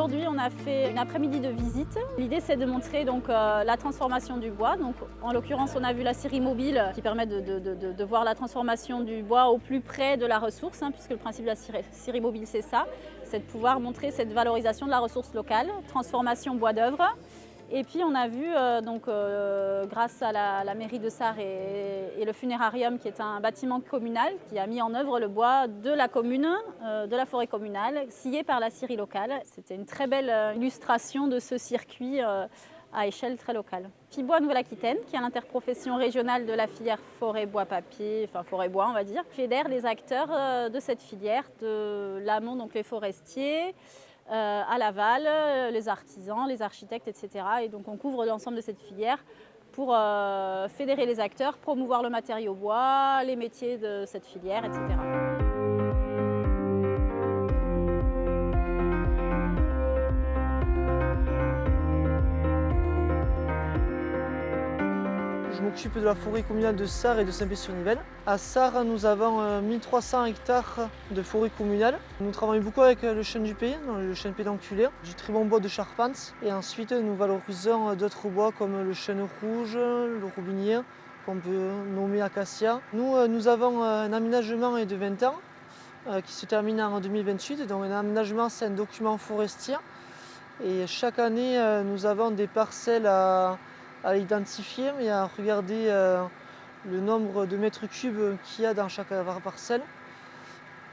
aujourd'hui, on a fait une après-midi de visite. L'idée, c'est de montrer donc, la transformation du bois. Donc, en l'occurrence, on a vu la scierie mobile qui permet de voir la transformation du bois au plus près de la ressource, puisque le principe de la scierie mobile, c'est ça, c'est de pouvoir montrer cette valorisation de la ressource locale, transformation bois d'œuvre. Et puis on a vu, grâce à la mairie de Sarre et le funérarium, qui est un bâtiment communal, qui a mis en œuvre le bois de la commune, de la forêt communale, scié par la scierie locale. C'était une très belle illustration de ce circuit à échelle très locale. Fibois Nouvelle-Aquitaine, qui est l'interprofession régionale de la filière forêt-bois-papier, enfin forêt-bois on va dire, fédère les acteurs de cette filière, de l'amont, donc les forestiers, à l'aval, les artisans, les architectes, etc. Et donc on couvre l'ensemble de cette filière pour fédérer les acteurs, promouvoir le matériau bois, les métiers de cette filière, etc. Je m'occupe de la forêt communale de Sarre et de Saint-Pé-sur-Nivelle. À Sarre, nous avons 1300 hectares de forêt communale. Nous travaillons beaucoup avec le chêne du pays, le chêne pédonculaire, du très bon bois de charpente. Et ensuite, nous valorisons d'autres bois comme le chêne rouge, le robinier, qu'on peut nommer acacia. Nous avons un aménagement de 20 ans qui se termine en 2028. Donc un aménagement, c'est un document forestier. Et chaque année, nous avons des parcelles à identifier et à regarder le nombre de mètres cubes qu'il y a dans chaque parcelle.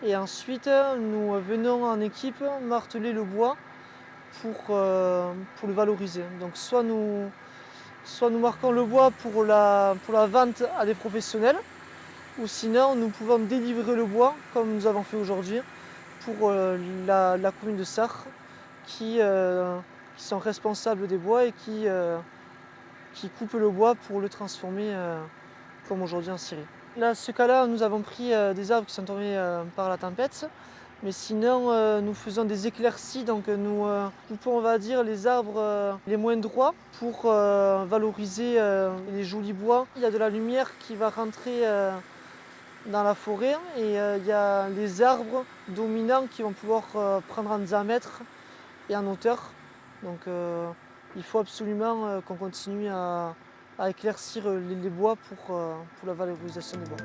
Et ensuite, nous venons en équipe marteler le bois pour le valoriser. Donc soit nous marquons le bois pour la vente à des professionnels, ou sinon nous pouvons délivrer le bois, comme nous avons fait aujourd'hui, pour la commune de Sarre, qui sont responsables des bois et qui coupent le bois pour le transformer comme aujourd'hui en scierie. Là, ce cas-là, nous avons pris des arbres qui sont tombés par la tempête, mais sinon nous faisons des éclaircies, donc nous coupons, on va dire, les arbres les moins droits pour valoriser les jolis bois. Il y a de la lumière qui va rentrer dans la forêt et il y a les arbres dominants qui vont pouvoir prendre en diamètre et en hauteur. Donc il faut absolument qu'on continue à éclaircir les bois pour la valorisation des bois.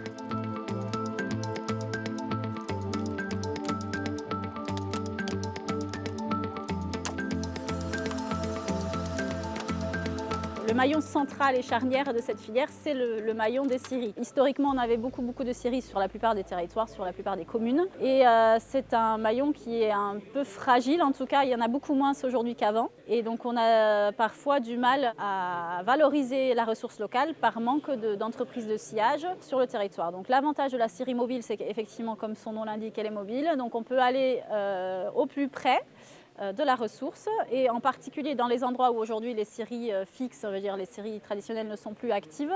Le maillon central et charnière de cette filière, c'est le maillon des scieries. Historiquement, on avait beaucoup de scieries sur la plupart des territoires, sur la plupart des communes. Et c'est un maillon qui est un peu fragile, en tout cas, il y en a beaucoup moins aujourd'hui qu'avant. Et donc on a parfois du mal à valoriser la ressource locale par manque d'entreprises de sciage sur le territoire. Donc l'avantage de la scierie mobile, c'est qu'effectivement, comme son nom l'indique, elle est mobile. Donc on peut aller au plus près de la ressource, et en particulier dans les endroits où aujourd'hui les scieries fixes, on va dire les scieries traditionnelles, ne sont plus actives,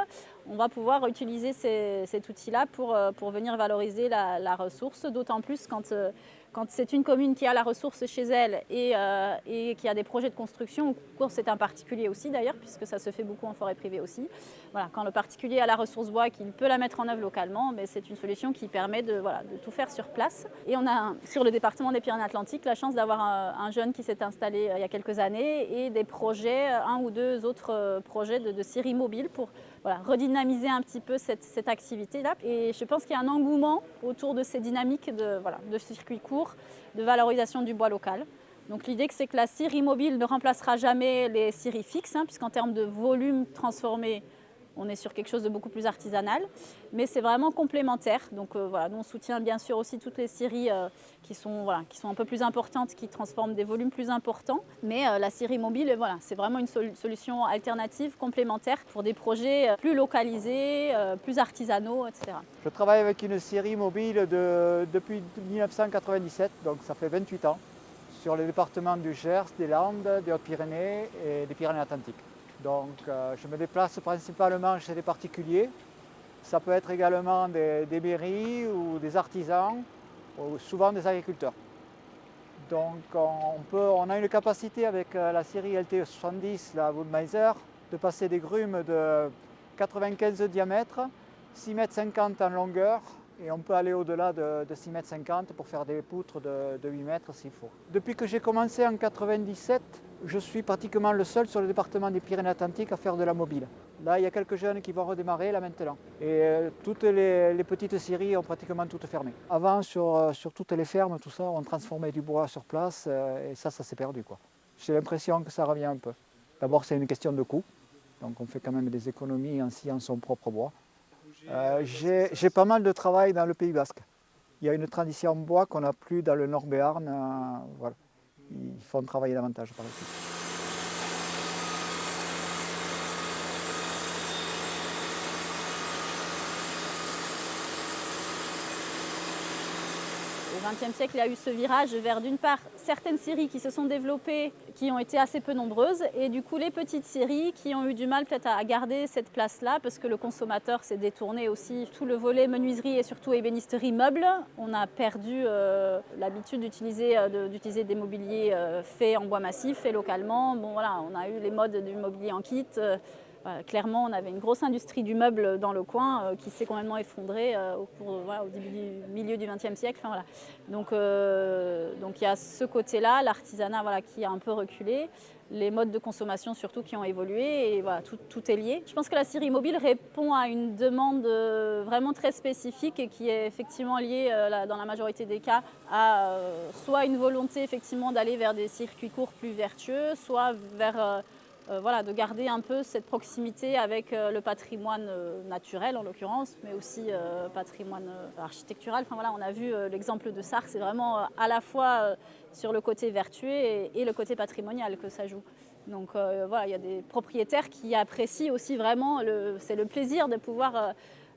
on va pouvoir utiliser cet outil-là pour venir valoriser la ressource, d'autant plus quand c'est une commune qui a la ressource chez elle et qui a des projets de construction, c'est un particulier aussi d'ailleurs, puisque ça se fait beaucoup en forêt privée aussi. Voilà, quand le particulier a la ressource bois, qu'il peut la mettre en œuvre localement, mais c'est une solution qui permet de tout faire sur place. Et on a sur le département des Pyrénées-Atlantiques la chance d'avoir un jeune qui s'est installé il y a quelques années et des projets, un ou deux autres projets de scierie mobile pour redynamiser un petit peu cette activité-là. Et je pense qu'il y a un engouement autour de ces dynamiques de circuits courts, de valorisation du bois local. Donc l'idée, c'est que la scierie mobile ne remplacera jamais les scieries fixes, puisqu'en termes de volume transformé, on est sur quelque chose de beaucoup plus artisanal, mais c'est vraiment complémentaire. Donc nous on soutient bien sûr aussi toutes les scieries qui sont un peu plus importantes, qui transforment des volumes plus importants. Mais la scierie mobile, c'est vraiment une solution alternative, complémentaire pour des projets plus localisés, plus artisanaux, etc. Je travaille avec une scierie mobile depuis 1997, donc ça fait 28 ans, sur les départements du Gers, des Landes, des Hautes-Pyrénées et des Pyrénées-Atlantiques. Donc je me déplace principalement chez des particuliers. Ça peut être également des mairies ou des artisans, ou souvent des agriculteurs. Donc on a une capacité avec la série LT70, la Woodmiser, de passer des grumes de 95 de diamètre, 6,50 m en longueur Et on peut aller au-delà de 6,50 m pour faire des poutres de 8 mètres s'il faut. Depuis que j'ai commencé en 97, je suis pratiquement le seul sur le département des Pyrénées-Atlantiques à faire de la mobile. Là, il y a quelques jeunes qui vont redémarrer là maintenant. Et toutes les petites scieries ont pratiquement toutes fermé. Avant, sur toutes les fermes, tout ça, on transformait du bois sur place et ça s'est perdu, quoi. J'ai l'impression que ça revient un peu. D'abord, c'est une question de coût. Donc on fait quand même des économies en sciant son propre bois. J'ai pas mal de travail dans le Pays Basque. Il y a une tradition bois qu'on n'a plus dans le Nord Béarn. Voilà. Il faut en travailler davantage par la suite. Au XXe siècle, il y a eu ce virage vers, d'une part, certaines scieries qui se sont développées, qui ont été assez peu nombreuses, et du coup les petites scieries qui ont eu du mal peut-être à garder cette place-là, parce que le consommateur s'est détourné aussi. Tout le volet menuiserie et surtout ébénisterie meubles, on a perdu l'habitude d'utiliser des mobiliers faits en bois massif, faits localement. Bon, voilà, on a eu les modes du mobilier en kit. Clairement, on avait une grosse industrie du meuble dans le coin qui s'est complètement effondrée au début du milieu du XXe siècle. Enfin, voilà. Donc il y a ce côté-là, l'artisanat qui a un peu reculé, les modes de consommation surtout qui ont évolué, et voilà, tout est lié. Je pense que la scierie mobile répond à une demande vraiment très spécifique et qui est effectivement liée dans la majorité des cas à soit une volonté effectivement d'aller vers des circuits courts plus vertueux, soit vers de garder un peu cette proximité avec le patrimoine naturel en l'occurrence, mais aussi patrimoine architectural. Enfin, voilà, on a vu l'exemple de Sarre, c'est vraiment à la fois sur le côté vertueux et le côté patrimonial que ça joue. Donc il y a des propriétaires qui apprécient aussi vraiment, c'est le plaisir de pouvoir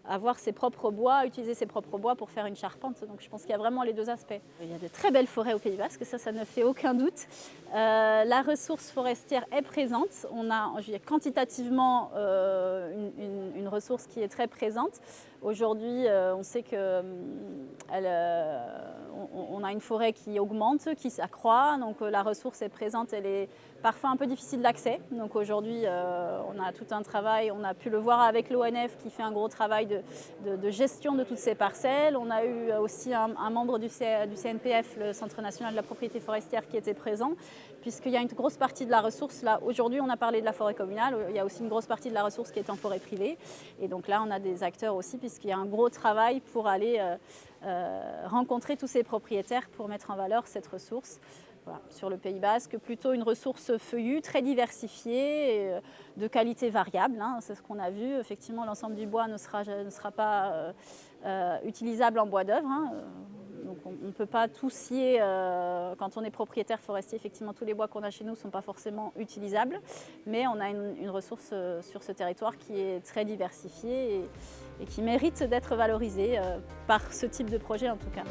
avoir ses propres bois, utiliser ses propres bois pour faire une charpente. Donc je pense qu'il y a vraiment les deux aspects. Il y a de très belles forêts au Pays Basque, ça ne fait aucun doute. La ressource forestière est présente. On a quantitativement une ressource qui est très présente. Aujourd'hui, on sait qu'on a une forêt qui augmente, qui s'accroît. Donc la ressource est présente, elle est parfois un peu difficile d'accès. Donc aujourd'hui, on a tout un travail, on a pu le voir avec l'ONF qui fait un gros travail de gestion de toutes ces parcelles. On a eu aussi un membre du CNPF, le Centre national de la propriété forestière, qui était présent, puisqu'il y a une grosse partie de la ressource. Là, aujourd'hui, on a parlé de la forêt communale, il y a aussi une grosse partie de la ressource qui est en forêt privée. Et donc là, on a des acteurs aussi, puisqu'il y a un gros travail pour aller rencontrer tous ces propriétaires pour mettre en valeur cette ressource. Voilà, sur le Pays Basque, plutôt une ressource feuillue, très diversifiée, et de qualité variable. C'est ce qu'on a vu. Effectivement, l'ensemble du bois ne sera pas utilisable en bois d'œuvre. Donc on ne peut pas tout scier. Quand on est propriétaire forestier, effectivement, tous les bois qu'on a chez nous ne sont pas forcément utilisables. Mais on a une ressource sur ce territoire qui est très diversifiée et qui mérite d'être valorisée par ce type de projet en tout cas.